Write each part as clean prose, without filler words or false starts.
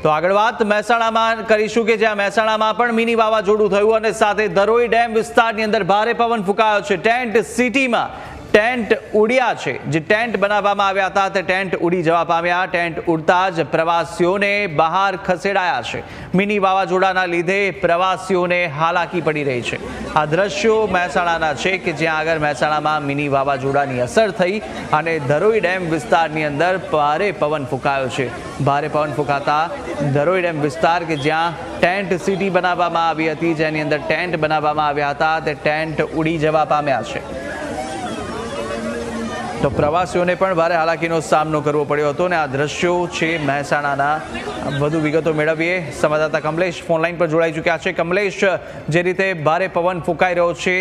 તો આગળ વાત મહેસાણામાં કરીશું કે જ્યાં મહેસાણામાં પણ મિની વાવાઝોડું થયું અને સાથે ધરોઈ ડેમ વિસ્તારની અંદર ભારે પવન ફૂંકાયો છે। ટેન્ટ સિટીમાં ટેન્ટ ઉડ્યા છે। જે ટેન્ટ બનાવવામાં આવ્યા હતા તે ટેન્ટ ઉડી જવા પામ્યા। ટેન્ટ ઉડતા જ પ્રવાસીઓને બહાર ખસેડાયા છે। મિની વાવાઝોડાના લીધે પ્રવાસીઓને હાલાકી પડી રહી છે। આ દ્રશ્યો મહેસાણાના છે કે જ્યાં આગળ મહેસાણામાં મિની વાવાઝોડાની અસર થઈ અને ધરોઈ ડેમ વિસ્તારની અંદર ભારે પવન ફૂંકાયો છે। ભારે પવન ફૂંકાતા ધરોઈ ડેમ વિસ્તાર કે જ્યાં ટેન્ટ સિટી બનાવવામાં આવી હતી, જેની અંદર ટેન્ટ બનાવવામાં આવ્યા હતા, તે ટેન્ટ ઉડી જવા પામ્યા છે। તો પ્રવાસીઓને પણ ભારે હાલાકીનો સામનો કરવો પડ્યો હતો અને આ દ્રશ્યો છે મહેસાણાના। વધુ વિગતો મેળવીએ। સંવાદદાતા કમલેશ ફોનલાઈન પર જોડાઈ ચૂક્યા છે। કમલેશ, જે રીતે ભારે પવન ફૂંકાઈ રહ્યો છે,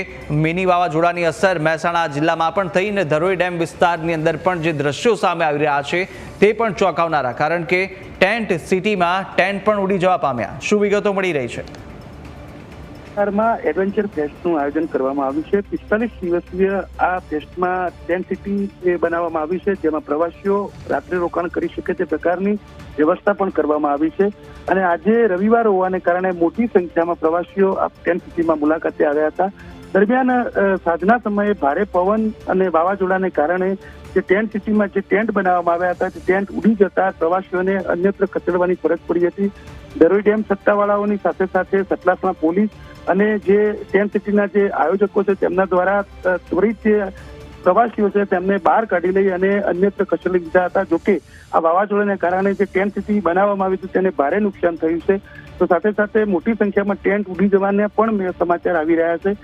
મિની વાવાઝોડાની અસર મહેસાણા જિલ્લામાં પણ થઈને ધરોઈ ડેમ વિસ્તારની અંદર પણ જે દ્રશ્યો સામે આવી રહ્યા છે તે પણ ચોંકાવનારા, કારણ કે ટેન્ટ સિટીમાં ટેન્ટ પણ ઉડી જવા પામ્યા। શું વિગતો મળી રહી છે? એડવેન્ચર ફેસ્ટનું આયોજન કરવામાં આવ્યું છે। 45 દિવસીય આ ફેસ્ટમાં ટેન્ટ સિટી બનાવવામાં આવી છે, જેમાં પ્રવાસીઓ રાત્રિ રોકાણ કરી શકે તે પ્રકારની વ્યવસ્થા પણ કરવામાં આવી છે। અને આજે રવિવાર હોવાને કારણે મોટી સંખ્યામાં પ્રવાસીઓ આ ટેન્ટ સિટીમાં મુલાકાતે આવ્યા હતા। દરમિયાન સાંજના સમયે ભારે પવન અને વાવાઝોડાને કારણે જે ટેન્ટ સિટીમાં જે ટેન્ટ બનાવવામાં આવ્યા હતા તે ટેન્ટ ઉડી જતા પ્રવાસીઓને અન્યત્ર ખસેડવાની ફરજ પડી હતી। ધરોઈ ડેમ સત્તાવાળાઓની સાથે સાથે સતલાસણા પોલીસ અને જે ટેન્ટ સિટીના જે આયોજકો છે તેમના દ્વારા ત્વરિત જે પ્રવાસીઓ છે તેમને બહાર કાઢી લઈ અને અન્યત્ર ખસેડી દીધા હતા। જોકે આ વાવાઝોડાને કારણે જે ટેન્ટ સિટી બનાવવામાં આવી હતી તેને ભારે નુકસાન થયું છે। તો સાથે સાથે મોટી સંખ્યામાં ટેન્ટ ઉડી જવાના પણ સમાચાર આવી રહ્યા છે।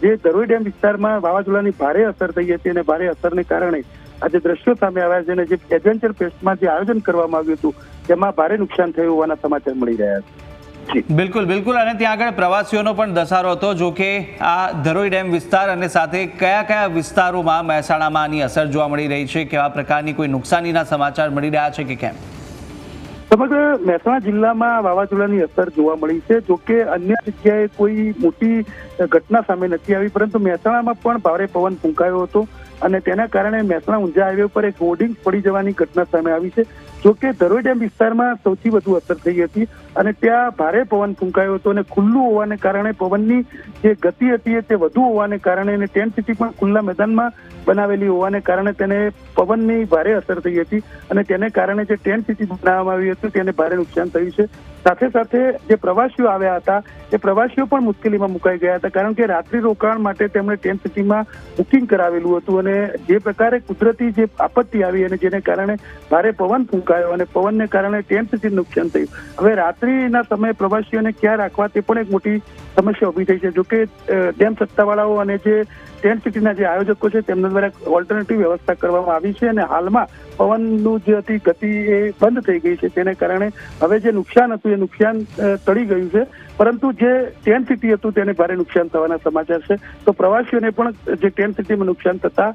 જે ધરોઈ ડેમ વિસ્તારમાં વાવાઝોડાની ભારે અસર થઈ હતી અને ભારે અસરને કારણે આજે દ્રશ્યો સામે આવ્યા છે અને જે એડવેન્ચર ફેસ્ટમાં જે આયોજન કરવામાં આવ્યું હતું તેમાં ભારે નુકસાન થયું હોવાના સમાચાર મળી રહ્યા છે। બિલકુલ બિલકુલ। અને ત્યાં આગળ પ્રવાસીઓનો પણ ધસારો હતો। જો કે આ ધરોઈ ડેમ વિસ્તાર અને સાથે કયા કયા વિસ્તારોમાં મહેસાણામાં આની અસર જોવા મળી રહી છે? કેવા પ્રકારની કોઈ નુકસાનીના સમાચાર મળી રહ્યા છે કે કેમ? સમગ્ર મહેસાણા જિલ્લામાં વાવાઝોડાની અસર જોવા મળી છે। જોકે અન્ય જગ્યાએ કોઈ મોટી ઘટના સામે નથી આવી, પરંતુ મહેસાણામાં પણ ભારે પવન ફૂંકાયો હતો અને તેના કારણે મહેસાણા ઊંઝા હાઈવે ઉપર એક હોર્ડિંગ પડી જવાની ઘટના સામે આવી છે। જોકે ધરોઈ ડેમ વિસ્તારમાં સૌથી વધુ અસર થઈ હતી અને ત્યાં ભારે પવન ફૂંકાયો હતો અને ખુલ્લું હોવાને કારણે પવનની જે ગતિ હતી તે વધુ હોવાને કારણે અને ટેન્ટ સિટી પણ ખુલ્લા મેદાનમાં બનાવેલી હોવાને કારણે તેને પવનની ભારે અસર થઈ હતી અને તેને કારણે જે ટેન્ટ સિટી બનાવવામાં આવી હતી તેને ભારે નુકસાન થયું છે। સાથે સાથે જે પ્રવાસીઓ આવ્યા હતા એ પ્રવાસીઓ પણ મુશ્કેલીમાં મુકાઈ ગયા હતા, કારણ કે રાત્રિ રોકાણ માટે તેમણે ટેન્ટ સિટીમાં બુકિંગ કરાવેલું હતું અને જે પ્રકારે કુદરતી જે આપત્તિ આવી અને જેને કારણે ભારે પવન ફૂંકાયો અને પવનને કારણે ટેન્ટ સિટીને નુકસાન થયું। હવે રાત્રિના સમયે પ્રવાસીઓને ક્યાં રાખવા તે પણ એક મોટી સમસ્યા ઊભી થઈ છે। જોકે ડેમ સત્તાવાળાઓ અને જે ટેન્ટ સિટીના જે આયોજકો છે તેમના દ્વારા ઓલ્ટરનેટિવ વ્યવસ્થા કરવામાં આવી છે અને હાલમાં પવનનું જે હતી ગતિ એ બંધ થઈ ગઈ છે, તેને કારણે હવે જે નુકસાન હતું એ નુકસાન ટળી ગયું છે, પરંતુ જે ટેન્ટ સિટી હતું તેને ભારે નુકસાન થવાના સમાચાર છે। તો પ્રવાસીઓને પણ જે ટેન્ટ સિટીમાં નુકસાન થતા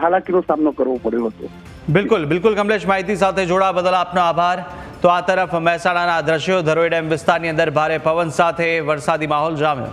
હાલાકીનો સામનો કરવો પડ્યો હતો। બિલકુલ બિલકુલ કમલેશ, માહિતી સાથે જોડાવા બદલ આપનો આભાર। તો આ તરફ મહેસાણાના દ્રશ્યો, ધરોઈ ડેમ વિસ્તારની અંદર ભારે પવન સાથે વરસાદી માહોલ જામ્યો।